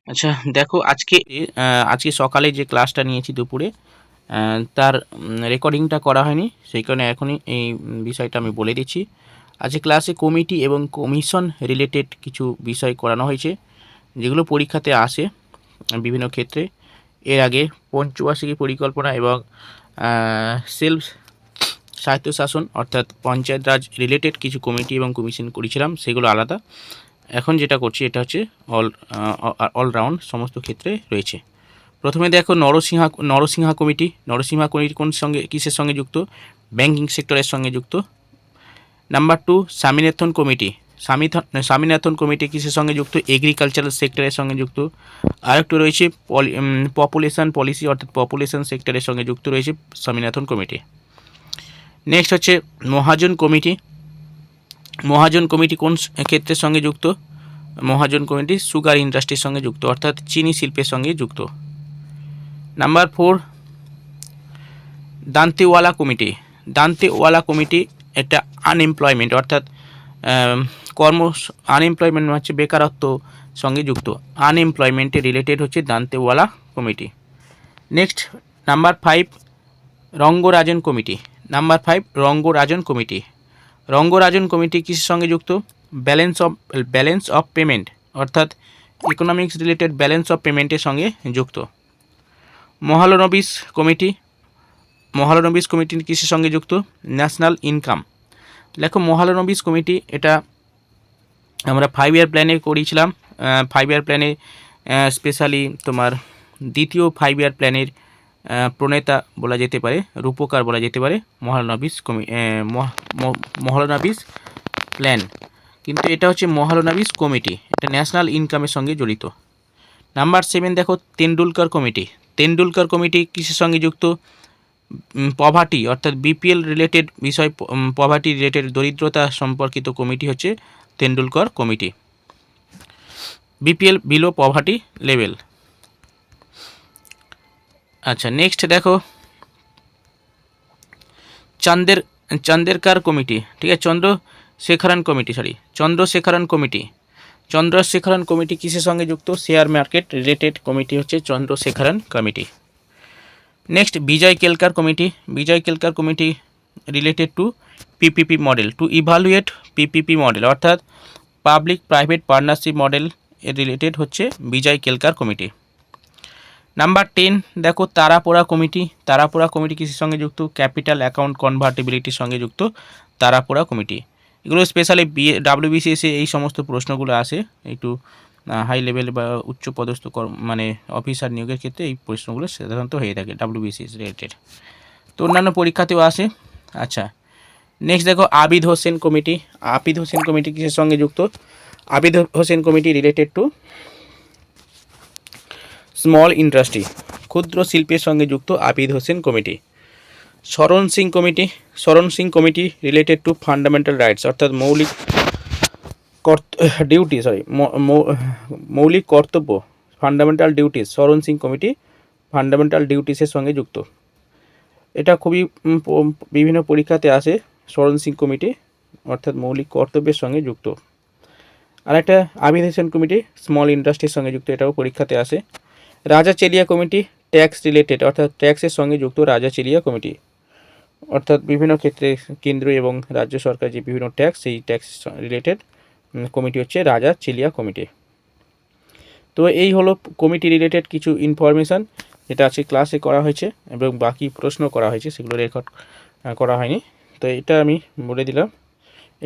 আচ্ছা দেখো আজকে সকালে যে ক্লাসটা নিয়েছি দুপুরে তার রেকর্ডিংটা করা হয়নি, সেই কারণে এখনই এই বিষয়টা আমি বলে দিচ্ছি। আজকে ক্লাসে কমিটি এবং কমিশন রিলেটেড কিছু বিষয় করানো হয়েছে, যেগুলো পরীক্ষাতে আসে বিভিন্ন ক্ষেত্রে। এর আগে পঞ্চবার্ষিকী পরিকল্পনা এবং সেলফ স্বায়ত্তশাসন অর্থাৎ পঞ্চায়েত রাজ রিলেটেড কিছু কমিটি এবং কমিশন করেছিলাম, সেগুলো আলাদা। এখন যেটা করছি এটা হচ্ছে অলরাউন্ড সমস্ত ক্ষেত্রে রয়েছে। প্রথমে দেখো নরসিংহা কমিটি। নরসিংহা কমিটি কিসের সঙ্গে যুক্ত? ব্যাংকিং সেক্টরের সঙ্গে যুক্ত। Number 2 Swaminathan committee. Swaminathan committee কিসের সঙ্গে যুক্ত? এগ্রিকালচারাল সেক্টরের সঙ্গে যুক্ত। আরেকটু রয়েছে পপুলেশন পলিসি অর্থাৎ পপুলেশন সেক্টরের সঙ্গে যুক্ত রয়েছে স্বামীনাথন কমিটি। নেক্সট হচ্ছে মহাজন কমিটি। মহাজন কমিটি কোন ক্ষেত্রের সঙ্গে যুক্ত? মহাজন কমিটি সুগার ইন্ডাস্ট্রির সঙ্গে যুক্ত অর্থাৎ চিনি শিল্পের সঙ্গে যুক্ত। Number 4 Dantwala committee. Dantwala committee একটা আনএমপ্লয়মেন্ট অর্থাৎ আনএমপ্লয়মেন্ট হচ্ছে বেকারত্ব সঙ্গে যুক্ত। আনএমপ্লয়মেন্টে রিলেটেড হচ্ছে Dantwala committee. Next number 5 Rangarajan committee. Number 5 Rangarajan committee. Rangarajan committee কিসের সঙ্গে যুক্ত? ব্যালেন্স অফ পেমেন্ট অর্থাৎ ইকোনমিক্স রিলেটেড ব্যালেন্স অফ পেমেন্টের সঙ্গে যুক্ত। মহালনবিস কমিটি। মহালনবিস কমিটি কিসের সঙ্গে যুক্ত? National income. দেখো মহালনবিস কমিটি এটা আমরা 5 ইয়ার প্ল্যানে করিয়েছিলাম। 5 ইয়ার প্ল্যানে স্পেশালি তোমার দ্বিতীয় 5 ইয়ার প্ল্যানের প্রণেতা বলা যেতে পারে, রূপকার বলা যেতে পারে মহালনবিস প্ল্যান, কিন্তু এটা হচ্ছে মহালনবিস কমিটি, এটা ন্যাশনাল ইনকামের সঙ্গে জড়িত। নাম্বার 7 দেখো তেন্ডুলকর কমিটি। তেন্ডুলকর কমিটি কিসের সঙ্গে যুক্ত? পভার্টি অর্থাৎ বিপিএল রিলেটেড বিষয়, পভার্টি রিলেটেড দরিদ্রতা সম্পর্কিত কমিটি হচ্ছে Tendulkar committee. BPL below poverty level. আচ্ছা নেক্সট দেখো চন্দেরকার কমিটি, ঠিক আছে, চন্দ্রশেখরন কমিটি। চন্দ্রশেখরন কমিটি কিসের সঙ্গে যুক্ত? শেয়ার মার্কেট রিলেটেড কমিটি হচ্ছে Chandrasekaran committee. Next Vijay Kelkar committee. Vijay Kelkar committee related to PPP model, to evaluate PPP model অর্থাৎ পাবলিক প্রাইভেট পার্টনারশিপ মডেল এর রিলেটেড হচ্ছে বিজয় কেলকার কমিটি। নাম্বার 10 দেখো তারাপোড়া কমিটি। তারাপোড়া কমিটি কিসের সঙ্গে যুক্ত? ক্যাপিটাল অ্যাকাউন্ট কনভার্টিবিলিটির সঙ্গে যুক্ত তারাপোড়া কমিটি। এগুলো স্পেশালি ডাব্লিউবিসিএসে এই সমস্ত প্রশ্নগুলো আসে, একটু হাই লেভেল বা উচ্চ পদস্থ মানে অফিসার নিয়োগের ক্ষেত্রে এই প্রশ্নগুলো সাধারণত হয়ে থাকে ডাব্লিউবিসিএস রিলেটেড, তো অন্যান্য পরীক্ষাতেও আসে। আচ্ছা নেক্সট দেখো আবিদ হোসেন কমিটি। আবিদ হোসেন কমিটি কিসের সঙ্গে যুক্ত? Abid Hossain committee related two small industry, ক্ষুদ্র শিল্পের সঙ্গে যুক্ত আবিদ হোসেন কমিটি। শরণ Singh committee related two fundamental rights অর্থাৎ মৌলিক কর্তব্য ফান্ডামেন্টাল ডিউটিস। শরণ সিং কমিটি ফান্ডামেন্টাল ডিউটিসের সঙ্গে যুক্ত। এটা খুবই বিভিন্ন পরীক্ষাতে আসে, শরণ সিং কমিটি অর্থাৎ মৌলিক কর্তব্যের সঙ্গে যুক্ত। আর একটা আবিদ হোসেন কমিটি স্মল ইন্ডাস্ট্রির সঙ্গে যুক্ত, এটাও পরীক্ষাতে আসে। রাজাচেলিয়া কমিটি ট্যাক্স রিলেটেড অর্থাৎ ট্যাক্সের সঙ্গে যুক্ত রাজাচেলিয়া কমিটি, অর্থাৎ বিভিন্ন ক্ষেত্রে কেন্দ্র এবং রাজ্য সরকার যে বিভিন্ন ট্যাক্স, সেই ট্যাক্স রিলেটেড কমিটি হচ্ছে রাজাচেলিয়া কমিটি। তো এই হলো কমিটি রিলেটেড কিছু ইনফরমেশান যেটা আজকে ক্লাসে করা হয়েছে এবং বাকি প্রশ্ন করা হয়েছে, সেগুলো রেকর্ড করা হয়নি। তো এটা আমি বলে দিলাম,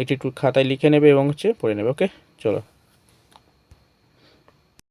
একটু খাতায় লিখে নেবে এবং পড়ে নেবে। ওকে, চলো।